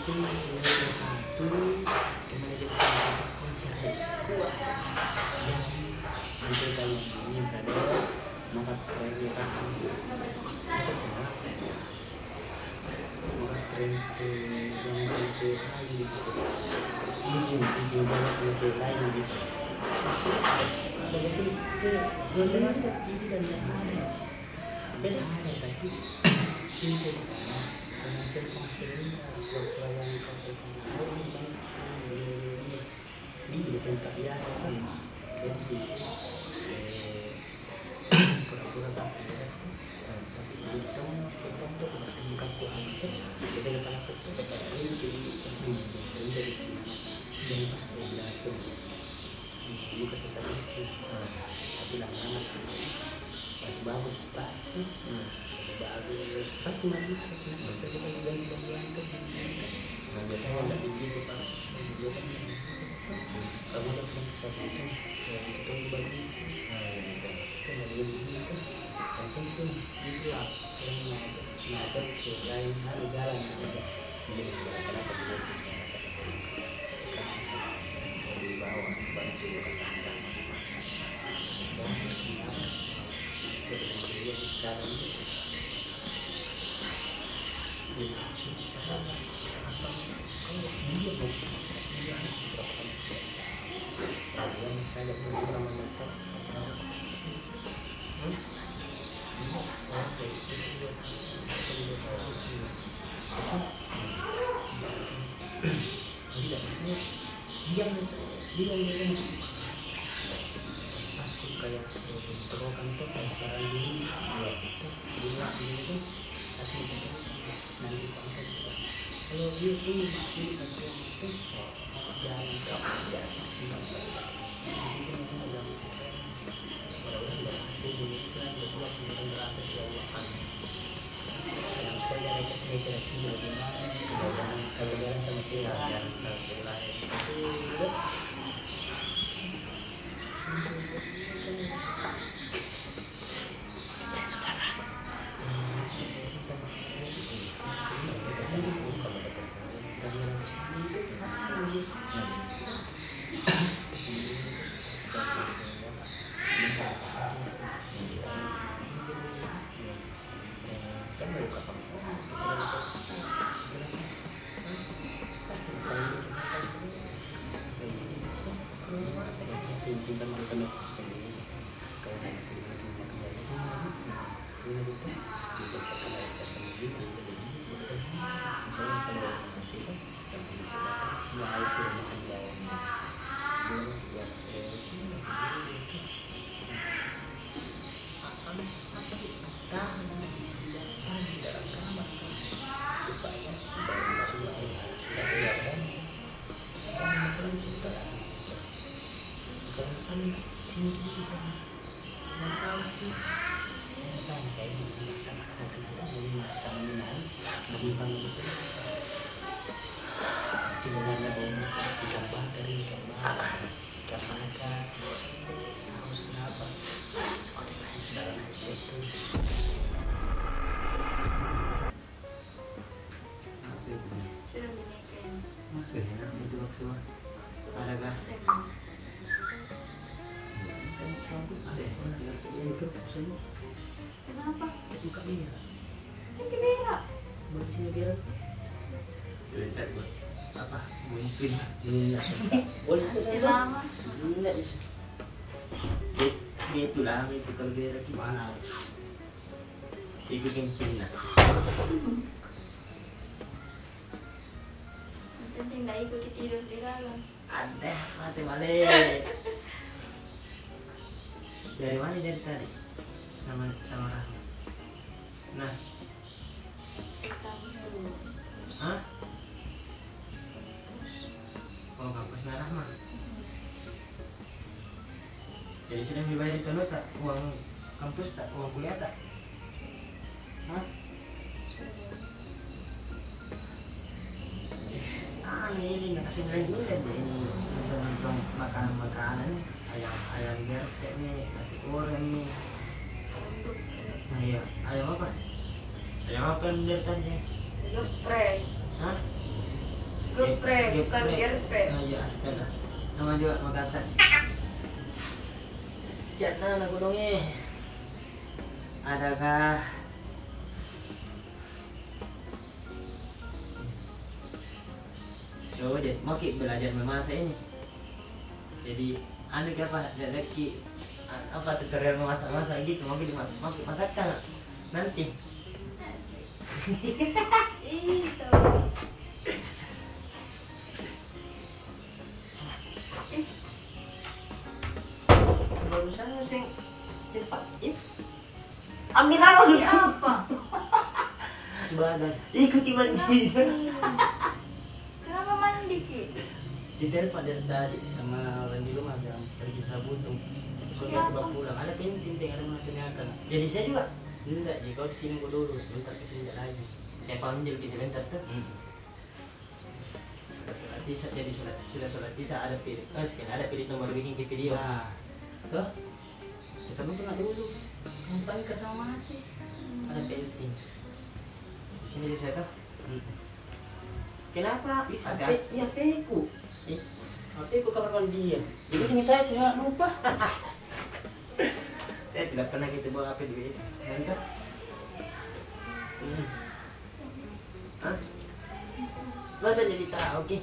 itu satu kemarin kita konferensi kuat yang menjaga ini pada maka perayaan maka perintah yang selesai lagi gitu izin jangan selesai lagi gitu begitu belum ada TV dan yang ada beda ada tapi sini penonton konser perayaan ini tempat biasa kan jadi sih pura-pura tak ada tapi bisa untuk masih kaku itu bisa depan aku ini jadi jadi pas dia itu ini kata saya itu tapi lama-lama bagus pak bagus pasti mandi kita ganti nah biasanya nggak begitu pak biasanya kamu udah pernah kesana itu ya kita bagi kan ada yang begitu yang penting itu lah yang ada selain ada jalan jadi sudah kenapa tidak bisa karena saya di bawah bantu sama dan sekarang saya ada program mendapat tidak maksudnya dia masuk masuk kayak terokan tuh kayak barang dulu itu bunga itu asli nanti konten kalau dia ini itu jalan jalan di situ mungkin ada mudah-mudahan hasil kan berdua kemudian berasa dilakukan yang supaya mereka kalau jalan sama cewek jalan sama cewek lain itu simpan makan sendiri kalau nanti kembali sini itu kita pakai sendiri jadi misalnya kalau nanti kan nggak itu makan bawahnya belum buat sini itu akan di dalam kamar supaya dari sudah kelihatan kan sudah kan sini bisa tahu tuh kan kayak gitu maksa kita jadi maksa minum disimpan gitu coba rasa digambar dari gambar saus apa oke bahan segala macam itu masih enak itu maksudnya ada gas Kenapa? Buka dia. Ini beda. Bersihnya dia. Sebentar buat apa? Mungkin. Boleh lama. Enggak bisa. Itu lah itu kalau dia gimana? Dibikin Cina. Penting nggak ikut tidur di dalam. Ada mati balik. Dari mana dari tadi? Sama Rahma. Nah. Hah? Oh, kampusnya Rahma. Jadi sudah dibayar itu tak uang kampus tak uang kuliah tak? Hah? Ini ngasih nilai dulu ya ini untuk makanan ayam gertek nih nasi goreng nih. Nah iya ayam apa? Ayam apa dari tadi sih? Geprek. Hah? Geprek, bukan gerpek. Oh iya, astaga. Sama juga Makassar. Jangan aku dong adakah coba deh mau ki belajar memasak ini jadi anu apa lagi apa tutorial memasak gitu mau ki dimasak mau ki masakkan nanti Itu. barusan sing cepat ambil aku Siapa? sebadan ikuti mandi Kenapa mandi Ki? ditelepon dari tadi sama orang di rumah bilang pergi Sabutung kalau Ya, coba apa? pulang ada penting ada mana ternyata jadi saya juga enggak jadi kalau di sini gue dulu sebentar ke sini lagi saya panggil di sebentar tuh sholat isya jadi sudah sholat isya ada pilih sekian ada pilih nomor bikin di video Nah, tuh Sabutung ada dulu ngapain ke sama Aceh ada penting di sini di saya tuh kenapa Ada. iya peku tapi aku kamar mandi dia jadi ini saya lupa saya tidak pernah gitu bawa HP di WC mantap Hah? Masa jadi tahu oke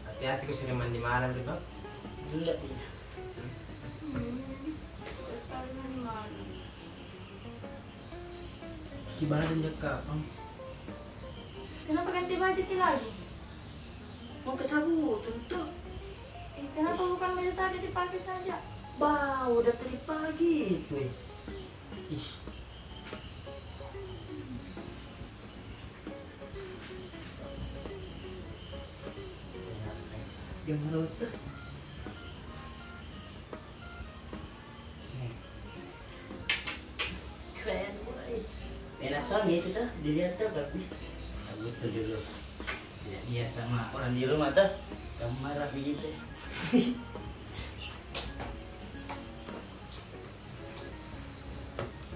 hati-hati aku sering mandi malam gitu enggak tidak Terus kalian mana? di badan dia kapan? Kenapa ganti baju Ki lagi? mau ke Sabutung tuh Kenapa bukan baju tadi dipakai saja? bau udah tadi pagi tuh ih jangan lupa keren boy enak banget gitu tuh dilihat tuh bagus Betul dulu. Tidak dia sama orang di rumah tuh. Kamu marah begitu.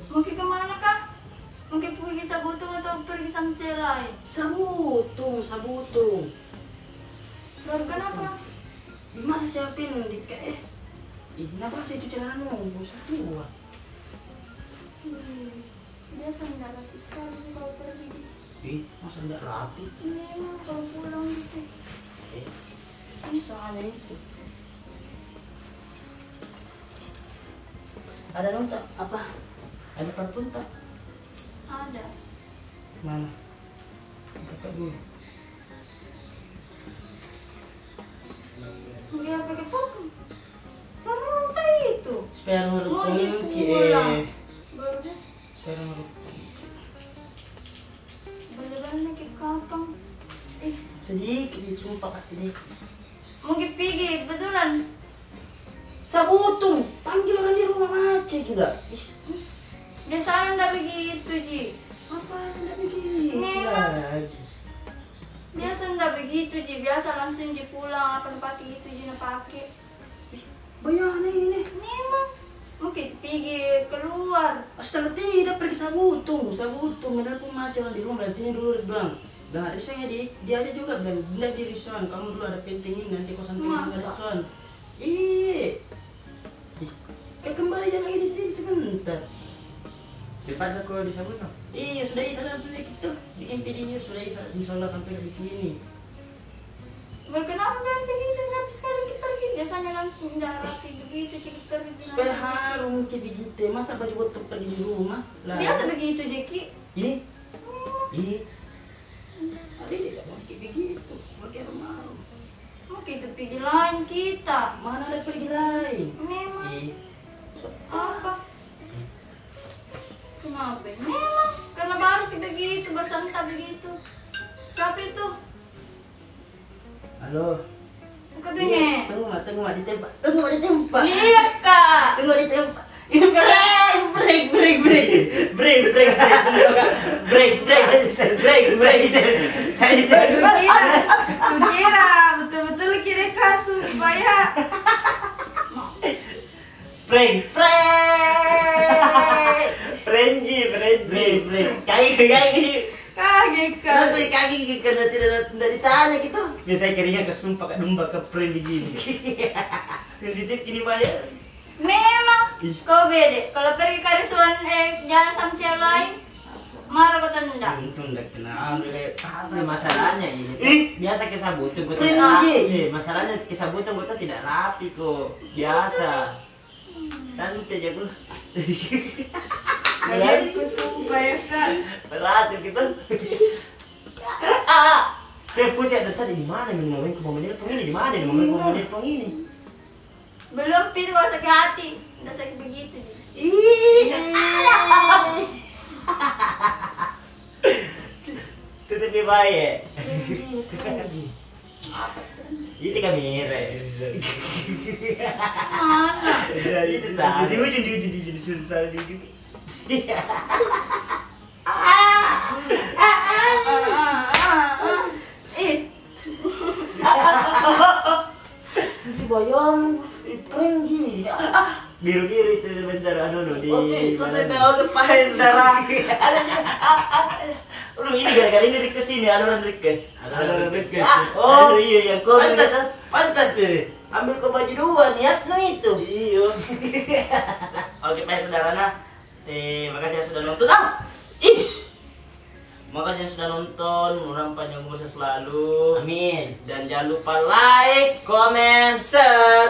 Mungkin kemana kah? Mungkin pergi Sabutung atau pergi sama cewek lain? Sabutung Baru kenapa? masa siapin di kayak kenapa sih itu celanamu bosnya tua Biasa nggak rapi sekali sih kalau pergi. masa nggak rapi Iya, kalau pulang gitu. misalnya itu ada nonton apa ada parfum tak Ada. mana kakak dulu Dia pakai parfum. Seru tuh itu. supaya Mau ngerupung dipulang. Baru deh. supaya ngerupung Balik-balik ke kampung. sedikit disumpah kak sedikit Mungkin pergi betulan. Sabutung panggil orang di rumah Aceh juga Biasanya nggak begitu Ji. apa tidak begitu Memang. lagi Biasa nggak begitu Ji. Biasa langsung dipulang apa pakai gitu Ji na pakai. bayar ini Memang. Mungkin pergi keluar. astaga tidak pergi Sabutung ada pemacaran di rumah dan sini dulu bilang nah Rizwan dia aja juga bilang tidak di Rizwan kamu dulu ada penting ini nanti kosan penting sama Masa? Rizwan kan kembali aja lagi di sini sebentar cepat aku di Sabutung iya sudah isa sudah gitu bikin videonya sudah isa insyaallah sampai di sini Berkenapa ganti gitu rapi sekali kita pergi. Biasanya langsung nggak rapi begitu kita pergi. supaya harum kayak begitu masa baju buat pergi di rumah lah Biasa begitu Jeki. ih ada tidak mau kayak begitu pakai harum Mungkin itu pergi lain kita. mana ada pergi lain Memang. so, Apa? Kenapa? Memang. Karena baru kita gitu bersantap begitu. Siapa itu? halo Buka bengek. tunggu mak di tempat Lihat kak. tunggu di tempat break saya Kukira betul-betul kira kasus supaya break kayak kak kaget kan. Nanti kaki karena tidak ditanya gitu. Biasanya keringat kesumpah kak domba ke di gini. Sensitif gini banyak. Memang Ih. kau beda. Kalau pergi ke restoran jalan sama cewek lain, marah kau tendang. Untung tidak kenal kayak Ini masalahnya ini. Ih. Biasa kesabutan gue Pernah tidak rapi. aja. Masalahnya kesabutan gue tidak rapi kok. Biasa. Santai aja gue. Kalian sumpah ya kak. Berat gitu. Pusat ada tadi di mana nih mau menelpon ini di mana nih mau menelpon ini? Belum pil kau sakit hati. Udah sakit begitu sih. Tutup baik. Ini kamera. Mana? Itu di ujung susah di ujung. Ih, Ini bayang prank gini. Biru-biru itu sebentar di Oke, mana? oke, paham saudara. Lu ini gara-gara ini request ini, aluran request. Aluran request. Oh, iya yang kau Pantas deh. Ambil ke baju dua niat no itu. Iya. Oke, baik saudara nah. Makasih yang sudah nonton. Makasih yang sudah nonton. Mudah-mudahan panjang umur selalu. Amin. Dan jangan lupa like, comment, share,